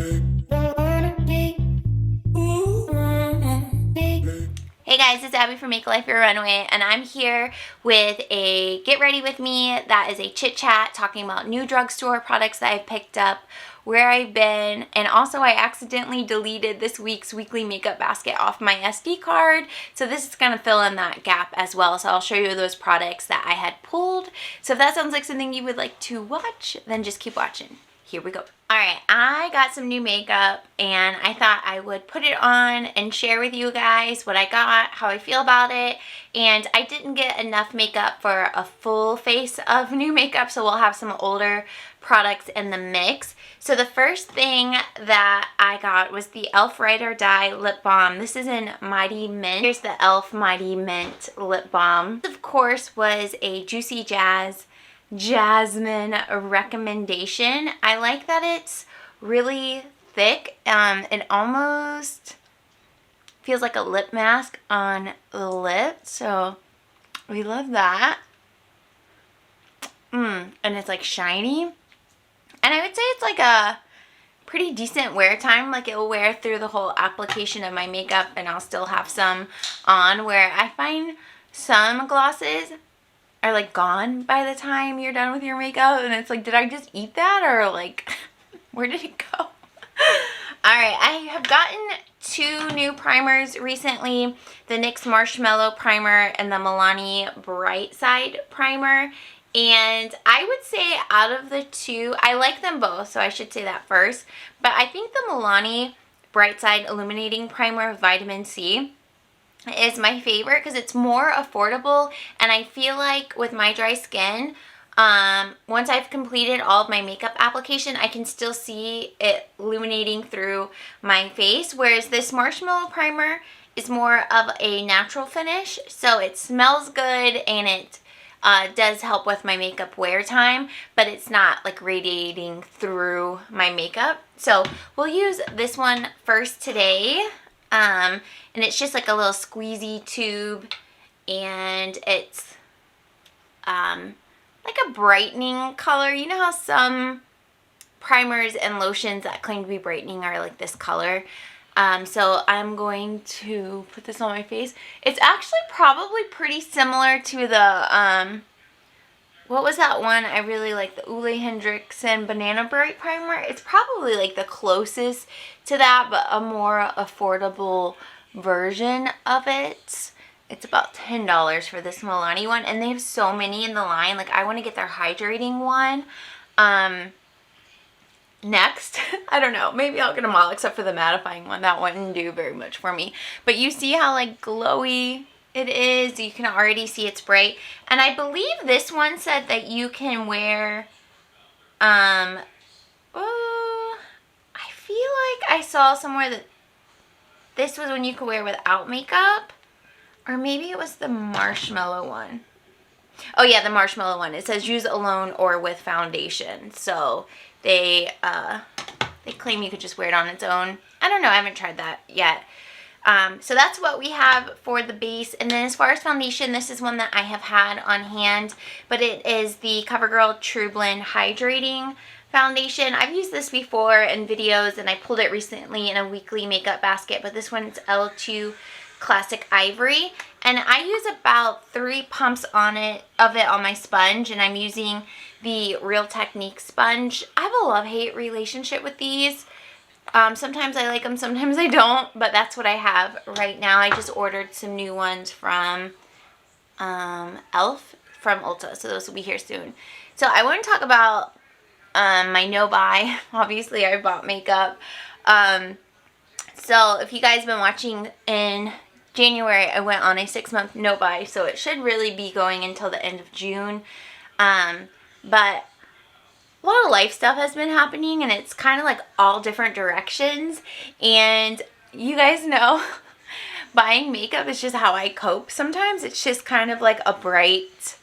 Hey guys, it's Abby from Make Life Your Runway, and I'm here with a Get Ready With Me that is a chit chat talking about new drugstore products that I've picked up, where I've been, and also I accidentally deleted this week's weekly makeup basket off my SD card, so this is going to fill in that gap as well. So I'll show you those products that I had pulled. So if that sounds like something you would like to watch, then just keep watching. Here we go. Alright, I got some new makeup and I thought I would put it on and share with you guys what I got, how I feel about it, and I didn't get enough makeup for a full face of new makeup, so we'll have some older products in the mix. So the first thing that I got was the e.l.f. Ride or Die Lip Balm. This is in Mighty Mint. Here's the e.l.f. Mighty Mint Lip Balm. This, of course, was a Juicy Jasmine recommendation. I like that it's really thick. It almost feels like a lip mask on the lip, so we love that. And it's like shiny, and I would say it's like a pretty decent wear time. Like, it will wear through the whole application of my makeup and I'll still have some on, where I find some glosses are like gone by the time you're done with your makeup, and it's like, did I just eat that, or like where did it go? Alright, I have gotten two new primers recently, the NYX Marshmallow Primer and the Milani Bright Side Primer, and I would say out of the two, I like them both, so I should say that first, but I think the Milani Bright Side Illuminating Primer with Vitamin C is my favorite because it's more affordable, and I feel like with my dry skin, once I've completed all of my makeup application, I can still see it illuminating through my face, whereas this Marshmallow Primer is more of a natural finish, so it smells good and it does help with my makeup wear time, but it's not like radiating through my makeup. So we'll use this one first today. And it's just like a little squeezy tube, and it's like a brightening color. You know how some primers and lotions that claim to be brightening are like this color? So I'm going to put this on my face. It's actually probably pretty similar to the what was that one I really like, the Ole Hendrickson Banana Bright Primer? It's probably like the closest to that, but a more affordable version of it. It's about $10 for this Milani one, and they have so many in the line. Like, I want to get their hydrating one next. I don't know, maybe I'll get them all except for the mattifying one. That one didn't do very much for me. But you see how like glowy it is. You can already see it's bright, and I believe this one said that you can wear I feel like I saw somewhere that this was one you could wear without makeup, or maybe it was the marshmallow one. Oh yeah, the marshmallow one. It says use alone or with foundation, so they claim you could just wear it on its own. I don't know, I haven't tried that yet. So that's what we have for the base. And then as far as foundation, this is one that I have had on hand, but it is the CoverGirl True Blend Hydrating Foundation. I've used this before in videos, and I pulled it recently in a weekly makeup basket, but this one's L2 Classic Ivory, and I use about 3 pumps of it on my sponge, and I'm using the Real Technique sponge. I have a love-hate relationship with these. Sometimes I like them, sometimes I don't, but that's what I have right now. I just ordered some new ones from e.l.f. from Ulta, so those will be here soon. So I want to talk about my no-buy. Obviously, I bought makeup. So if you guys have been watching, in January, I went on a 6-month no-buy, so it should really be going until the end of June. But a lot of life stuff has been happening, and it's kind of like all different directions, and you guys know buying makeup is just how I cope sometimes. It's just kind of like a bright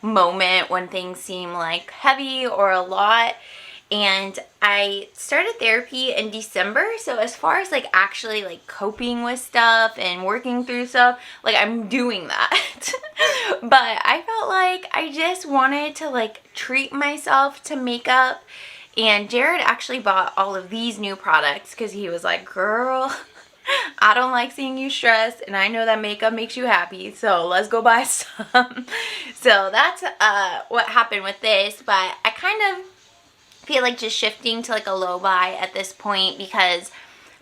moment when things seem like heavy or a lot. And I started therapy in December, so as far as like actually like coping with stuff and working through stuff, like I'm doing that. But I felt like I just wanted to like treat myself to makeup, And Jared actually bought all of these new products because he was like, girl, I don't like seeing you stressed, and I know that makeup makes you happy, so let's go buy some. So that's what happened with this, but I kind of feel like just shifting to like a low buy at this point, because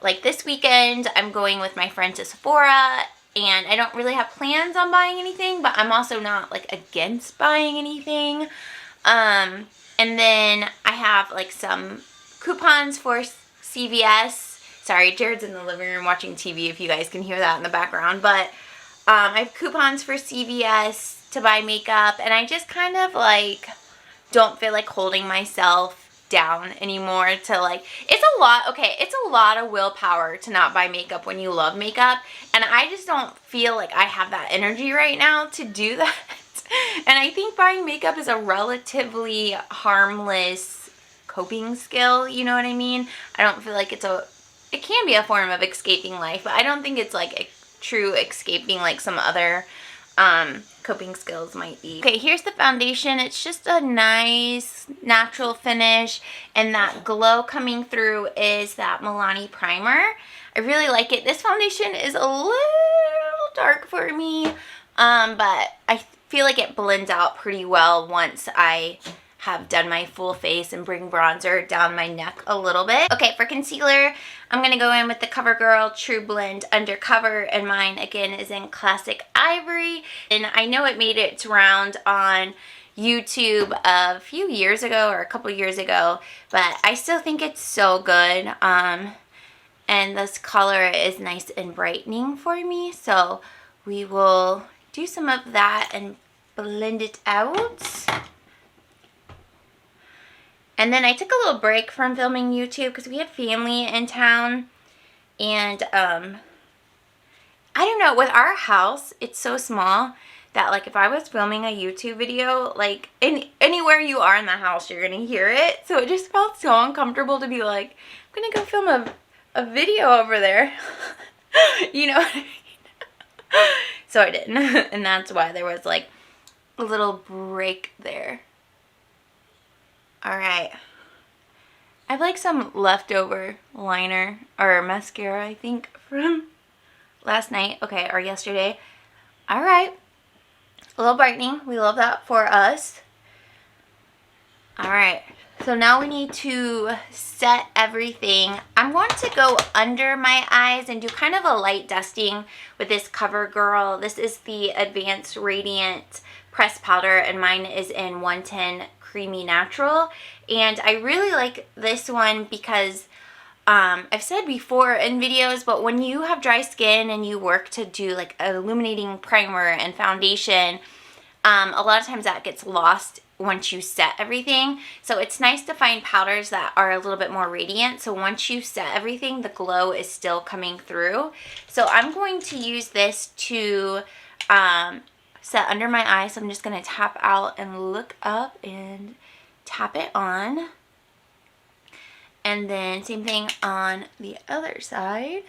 like this weekend I'm going with my friend to Sephora, and I don't really have plans on buying anything, but I'm also not like against buying anything. And then I have like some coupons for CVS. Sorry, Jared's in the living room watching TV if you guys can hear that in the background. But I have coupons for CVS to buy makeup. And I just kind of like don't feel like holding myself down anymore to like, it's a lot, okay, it's a lot of willpower to not buy makeup when you love makeup. And I just don't feel like I have that energy right now to do that. And I think buying makeup is a relatively harmless coping skill, you know what I mean? I don't feel like it can be a form of escaping life, but I don't think it's like a true escaping like some other coping skills might be. Okay, here's the foundation. It's just a nice natural finish, and that glow coming through is that Milani primer. I really like it. This foundation is a little dark for me, but I feel like it blends out pretty well once I have done my full face and bring bronzer down my neck a little bit. Okay, for concealer, I'm going to go in with the CoverGirl True Blend Undercover, and mine again is in Classic Ivory. And I know it made its round on YouTube a few years ago or a couple years ago, but I still think it's so good. And this color is nice and brightening for me, so we will do some of that and blend it out. And then I took a little break from filming YouTube because we had family in town. And I don't know, with our house, it's so small that like if I was filming a YouTube video, like anywhere you are in the house, you're going to hear it. So it just felt so uncomfortable to be like, I'm going to go film a video over there. You know what I mean? So I didn't. And that's why there was like a little break there. Alright, I have like some leftover liner or mascara, I think, from last night, okay, or yesterday. Alright, a little brightening, we love that for us. Alright, so now we need to set everything. I'm going to go under my eyes and do kind of a light dusting with this CoverGirl. This is the Advanced Radiant Pressed Powder, and mine is in 110 Creamy Natural. And I really like this one because I've said before in videos, but when you have dry skin and you work to do like an illuminating primer and foundation, a lot of times that gets lost once you set everything. So it's nice to find powders that are a little bit more radiant, so once you set everything, the glow is still coming through. So I'm going to use this to set under my eye. So I'm just going to tap out and look up and tap it on. And then same thing on the other side.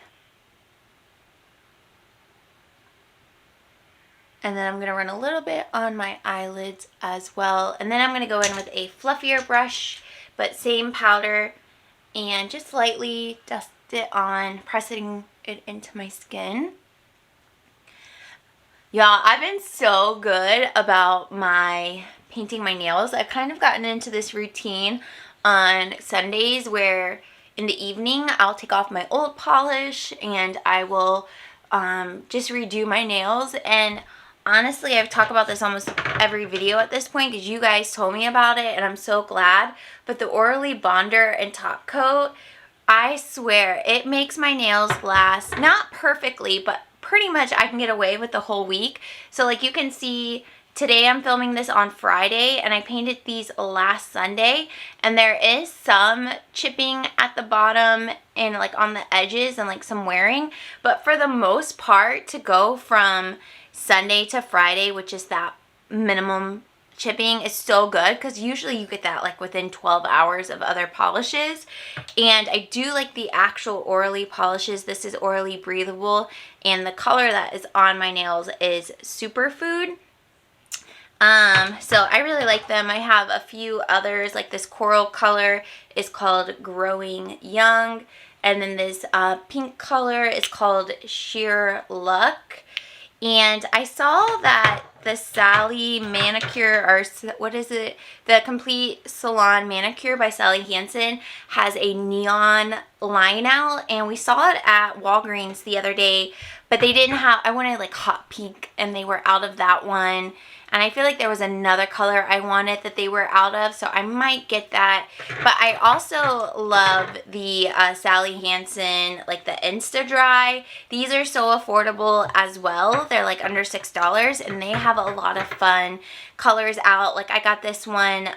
And then I'm going to run a little bit on my eyelids as well. And then I'm going to go in with a fluffier brush, but same powder, and just lightly dust it on, pressing it into my skin. Y'all, I've been so good about painting my nails. I've kind of gotten into this routine on Sundays where in the evening I'll take off my old polish and I will just redo my nails. And honestly, I've talked about this almost every video at this point because you guys told me about it and I'm so glad. But the Orly Bonder and Top Coat, I swear, it makes my nails last, not perfectly, but pretty much I can get away with the whole week. So like you can see, today I'm filming this on Friday and I painted these last Sunday, and there is some chipping at the bottom and like on the edges and like some wearing, but for the most part, to go from Sunday to Friday, which is that minimum chipping, is so good because usually you get that like within 12 hours of other polishes. And I do like the actual Orly polishes. This is Orly Breathable, and the color that is on my nails is Superfood. So I really like them. I have a few others, like this coral color is called Growing Young, and then this pink color is called Sheer Luck. And I saw that the Sally manicure, or what is it? The Complete Salon Manicure by Sally Hansen has a neon line out, and we saw it at Walgreens the other day, but they didn't have, I wanted like hot pink, and they were out of that one. And I feel like there was another color I wanted that they were out of, so I might get that. But I also love the Sally Hansen, like the Insta Dry. These are so affordable as well. They're like under $6, and they have a lot of fun colors out. Like I got this one,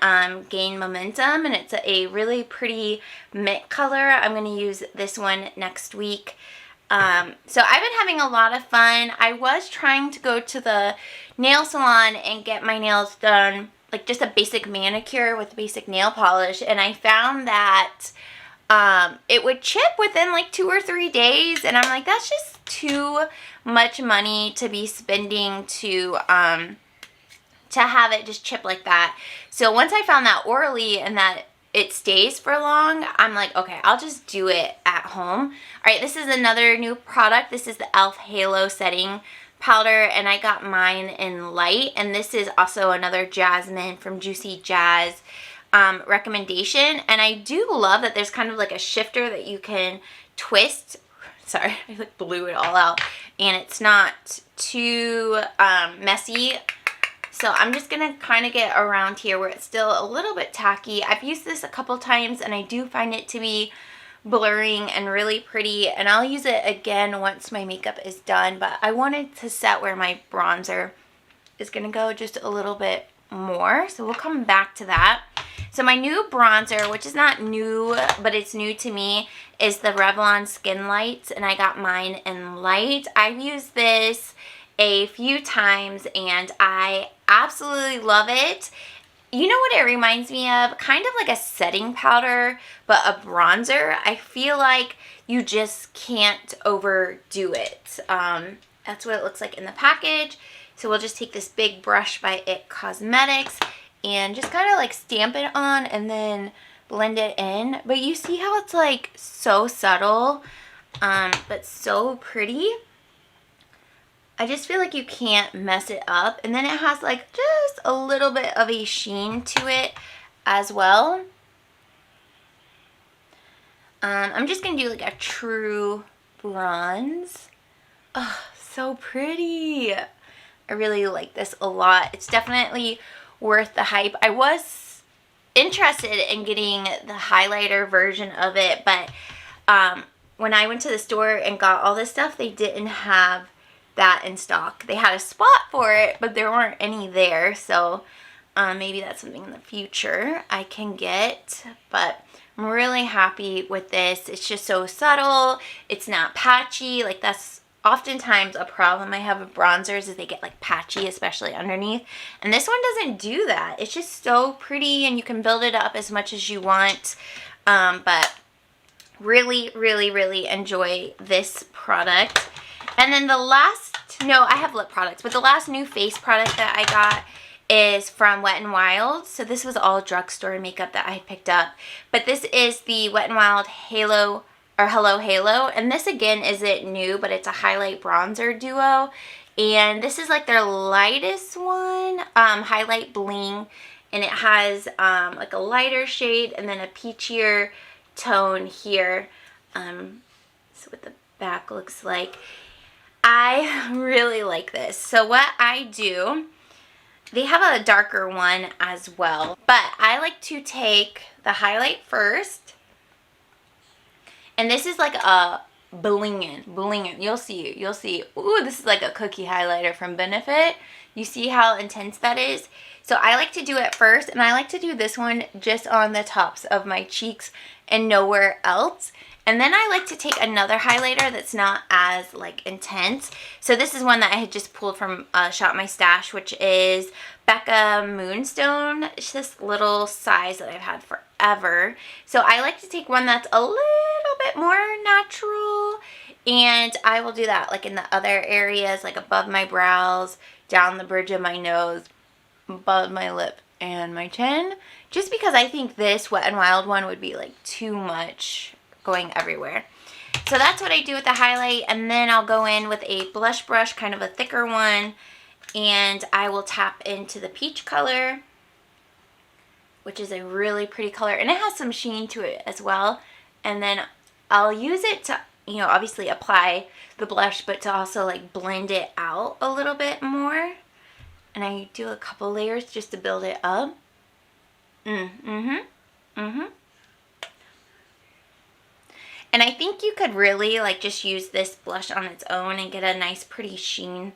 Gain Momentum, and it's a really pretty mint color. I'm going to use this one next week. So I've been having a lot of fun. I was trying to go to the nail salon and get my nails done, like just a basic manicure with basic nail polish, and I found that it would chip within like 2 or 3 days, and I'm like, that's just too much money to be spending to have it just chip like that. So once I found that orally and that it stays for long, I'm like, okay, I'll just do it at home. All right, this is another new product. This is the e.l.f. Halo Setting Powder, and I got mine in light, and this is also another Jasmine from Juicy Jazz recommendation. And I do love that there's kind of like a shifter that you can twist. Sorry, I like blew it all out, and it's not too messy. So I'm just going to kind of get around here where it's still a little bit tacky. I've used this a couple times, and I do find it to be blurring and really pretty. And I'll use it again once my makeup is done. But I wanted to set where my bronzer is going to go just a little bit more. So we'll come back to that. So my new bronzer, which is not new, but it's new to me, is the Revlon Skin Lights. And I got mine in light. I've used this a few times, and I absolutely love it. You know what it reminds me of? Kind of like a setting powder, but a bronzer. I feel like you just can't overdo it. That's what it looks like in the package. So we'll just take this big brush by IT Cosmetics and just kind of like stamp it on and then blend it in. But you see how it's like so subtle, but so pretty. I just feel like you can't mess it up. And then it has like just a little bit of a sheen to it as well. I'm just going to do like a true bronze. Oh, so pretty. I really like this a lot. It's definitely worth the hype. I was interested in getting the highlighter version of it, but when I went to the store and got all this stuff, they didn't have that in stock. They had a spot for it, but there weren't any there, so maybe that's something in the future I can get. But I'm really happy with this. It's just so subtle. It's not patchy. Like that's oftentimes a problem I have with bronzers, is they get like patchy, especially underneath, and this one doesn't do that. It's just so pretty, and you can build it up as much as you want. But really, really, really enjoy this product. And then the last, no, I have lip products, but the last new face product that I got is from Wet n Wild. So this was all drugstore makeup that I picked up. But this is the Wet n Wild Halo, or Hello Halo. And this again isn't new, but it's a highlight bronzer duo. And this is like their lightest one, Highlight Bling. And it has like a lighter shade and then a peachier tone here. So what the back looks like. I really like this. So what I do, they have a darker one as well, but I like to take the highlight first, and this is like a blingin'. You'll see. Ooh, this is like a cookie highlighter from Benefit. You see how intense that is? So I like to do it first, and I like to do this one just on the tops of my cheeks and nowhere else. And then I like to take another highlighter that's not as like intense. So this is one that I had just pulled from Shop My Stash, which is Becca Moonstone. It's this little size that I've had forever. So I like to take one that's a little bit more natural, and I will do that like in the other areas, like above my brows, down the bridge of my nose, above my lip and my chin, just because I think this Wet n Wild one would be like too much going everywhere. So that's what I do with the highlight, and then I'll go in with a blush brush, kind of a thicker one, and I will tap into the peach color, which is a really pretty color, and it has some sheen to it as well. And then I'll use it to, you know, obviously apply the blush, but to also like blend it out a little bit more. And I do a couple layers just to build it up. And I think you could really like just use this blush on its own and get a nice pretty sheen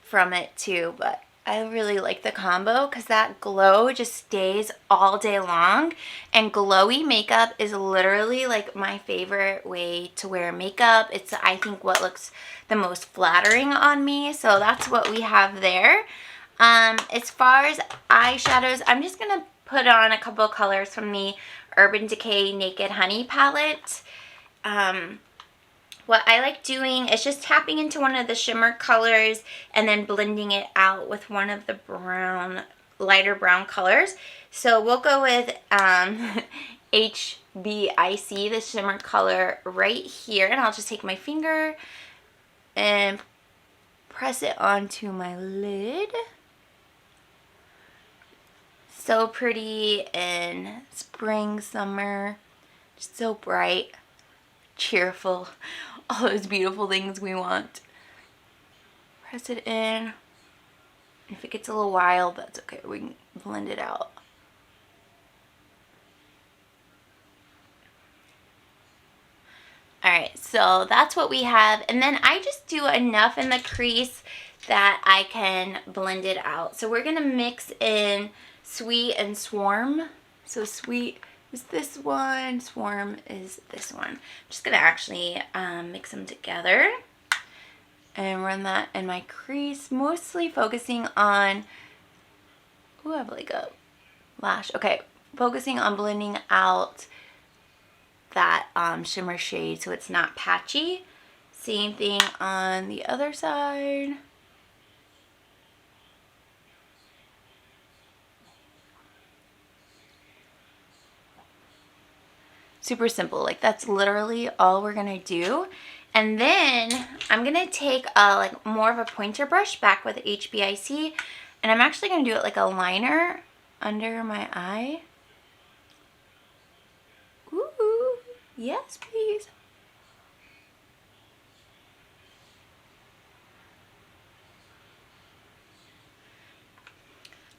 from it too. But I really like the combo because that glow just stays all day long. And glowy makeup is literally like my favorite way to wear makeup. It's, I think, what looks the most flattering on me. So that's what we have there. As far as eyeshadows, I'm just going to put on a couple of colors from the Urban Decay Naked Honey palette. What I like doing is just tapping into one of the shimmer colors and then blending it out with one of the brown, lighter brown colors. So we'll go with HBIC, the shimmer color right here. And I'll just take my finger and press it onto my lid. So pretty in spring, summer, just so bright, cheerful, all those beautiful things we want. Press it in. If it gets a little wild, that's okay. We can blend it out. Alright, so that's what we have. And then I just do enough in the crease that I can blend it out. So we're going to mix in Sweet and Swarm. So Sweet is this one, Swarm is this one. I'm just going to actually mix them together and run that in my crease, mostly focusing on, ooh, I have like a lash. Okay, focusing on blending out that shimmer shade so it's not patchy. Same thing on the other side. Super simple, like that's literally all we're gonna do. And then I'm gonna take a like more of a pointer brush back with HBIC, and I'm actually gonna do it like a liner under my eye. Ooh, yes please.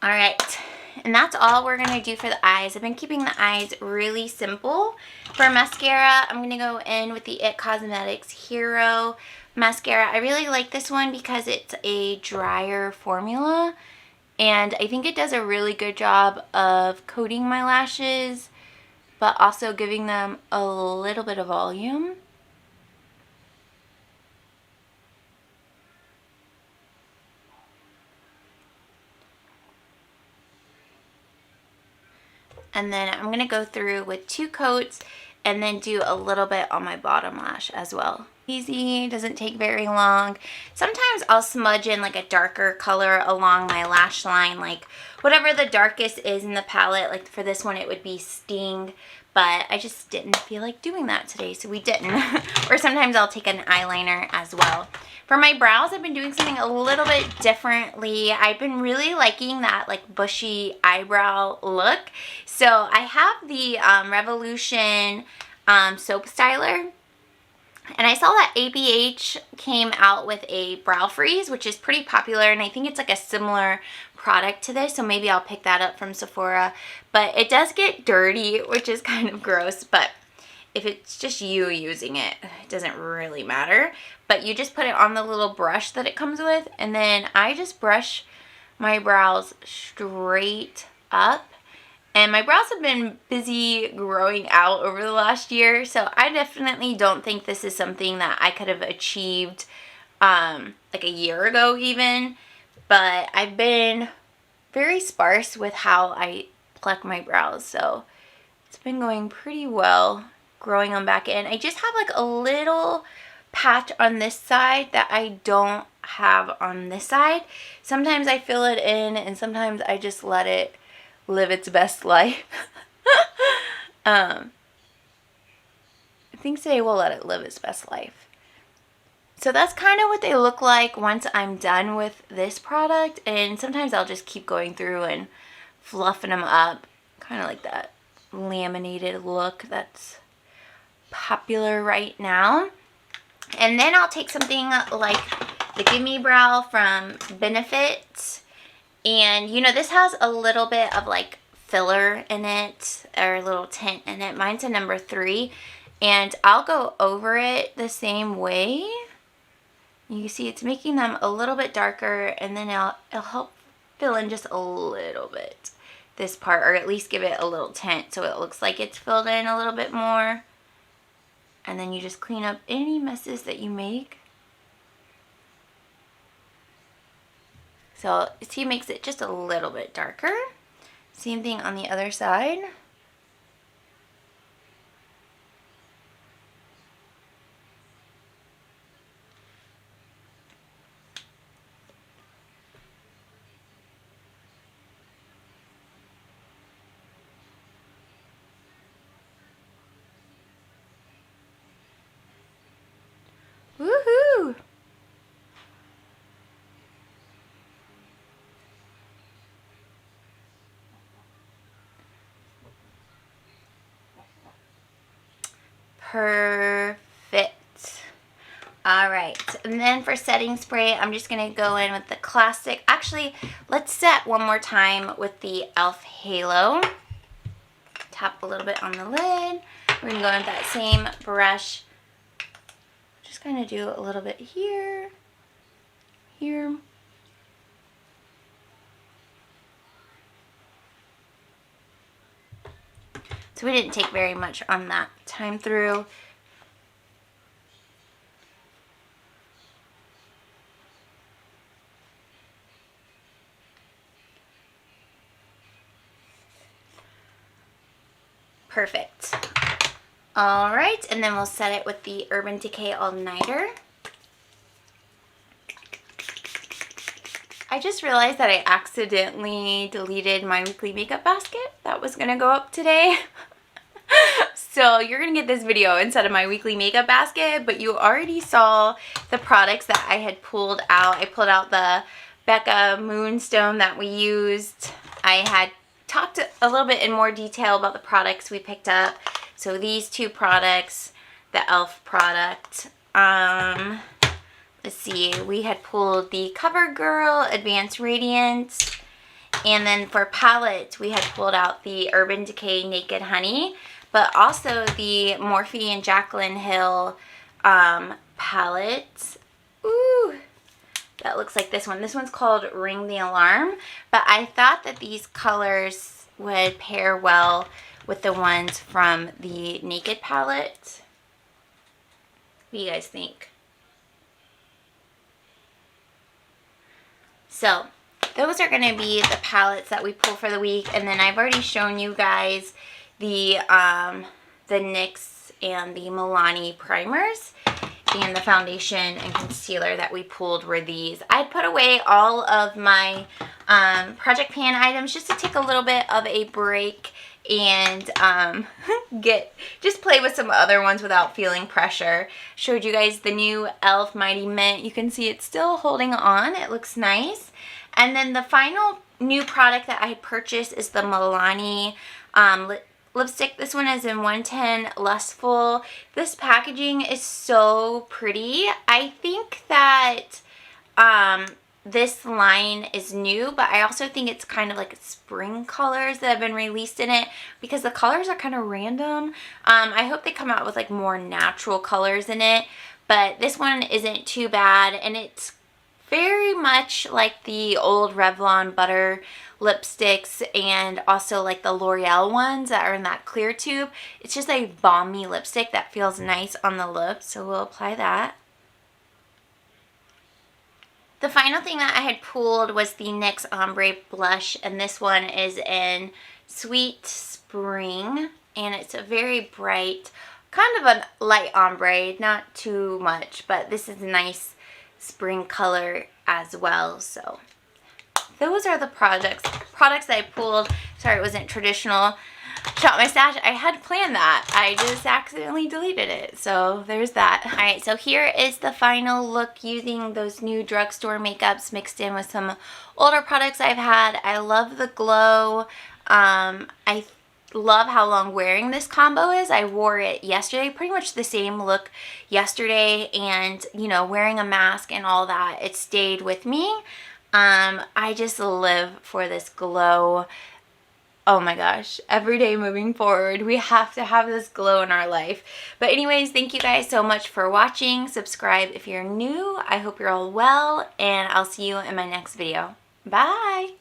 All right, and that's all we're gonna do for the eyes. I've been keeping the eyes really simple. For mascara, I'm gonna go in with the IT Cosmetics Hero mascara. I really like this one because it's a drier formula, and I think it does a really good job of coating my lashes, but also giving them a little bit of volume. And then I'm going to go through with 2 coats and then do a little bit on my bottom lash as well. Easy, doesn't take very long. Sometimes I'll smudge in like a darker color along my lash line, like whatever the darkest is in the palette. Like for this one it would be Sting, but I just didn't feel like doing that today, so we didn't. Or sometimes I'll take an eyeliner as well. For my brows, I've been doing something a little bit differently. I've been really liking that like bushy eyebrow look. So I have the Revolution soap styler. And I saw that ABH came out with a brow freeze, which is pretty popular, and I think it's like a similar product to this, so maybe I'll pick that up from Sephora. But it does get dirty, which is kind of gross, but if it's just you using it, it doesn't really matter. But you just put it on the little brush that it comes with, and then I just brush my brows straight up. And my brows have been busy growing out over the last year, so I definitely don't think this is something that I could have achieved like a year ago even. But I've been very sparse with how I pluck my brows, so it's been going pretty well growing them back in. I just have like a little patch on this side that I don't have on this side. Sometimes I fill it in and sometimes I just let it live its best life. I think today we'll let it live its best life. So that's kind of what they look like once I'm done with this product, and sometimes I'll just keep going through and fluffing them up, kind of like that laminated look that's popular right now. And then I'll take something like the Gimme Brow from Benefit, and you know, this has a little bit of like filler in it, or a little tint in it. Mine's a number 3, and I'll go over it the same way. You can see it's making them a little bit darker, and then it'll help fill in just a little bit this part, or at least give it a little tint so it looks like it's filled in a little bit more. And then you just clean up any messes that you make. So see, it makes it just a little bit darker. Same thing on the other side. Woohoo! Perfect. All right, and then for setting spray, I'm just gonna go in with the classic. Actually, let's set one more time with the e.l.f. Halo. Tap a little bit on the lid. We're gonna go in with that same brush. Just kind of do a little bit here, here. So we didn't take very much on that time through. Perfect. All right, and then we'll set it with the Urban Decay All Nighter. I just realized that I accidentally deleted my weekly makeup basket that was gonna go up today. So you're gonna get this video instead of my weekly makeup basket, but you already saw the products that I had pulled out. I pulled out the Becca Moonstone that we used. I had talked a little bit in more detail about the products we picked up. So these 2 products, the e.l.f. product, let's see, we had pulled the CoverGirl Advanced Radiant, and then for palettes, we had pulled out the Urban Decay Naked Honey, but also the Morphe and Jaclyn Hill palette. Ooh, that looks like this one. This one's called Ring the Alarm, but I thought that these colors would pair well with the ones from the Naked palette. What do you guys think? So those are going to be the palettes that we pull for the week, and then I've already shown you guys the NYX and the Milani primers, and the foundation and concealer that we pulled were these. I'd put away all of my Project Pan items just to take a little bit of a break and just play with some other ones without feeling pressure. Showed you guys the new e.l.f. Mighty Mint. You can see it's still holding on. It looks nice. And then the final new product that I had purchased is the Milani lipstick. This one is in 110 Lustful. This packaging is so pretty. I think that this line is new, but I also think it's kind of like spring colors that have been released in it, because the colors are kind of random. I hope they come out with like more natural colors in it, but this one isn't too bad, and it's very much like the old Revlon Butter lipsticks, and also like the L'Oreal ones that are in that clear tube. It's just a balmy lipstick that feels nice on the lips, so we'll apply that. The final thing that I had pulled was the NYX Ombre Blush, and this one is in Sweet Spring, and it's a very bright, kind of a light ombre, not too much, but this is a nice spring color as well. So those are the products that I pulled. Sorry, it wasn't traditional shop my stash. I had planned that. I just accidentally deleted it. So there's that. All right, so here is the final look using those new drugstore makeups mixed in with some older products I've had. I love the glow. I love how long wearing this combo is. I wore it yesterday, pretty much the same look yesterday, and you know, wearing a mask and all that, it stayed with me. I just live for this glow. Oh my gosh, every day moving forward, we have to have this glow in our life. But anyways, thank you guys so much for watching. Subscribe if you're new. I hope you're all well, and I'll see you in my next video. Bye!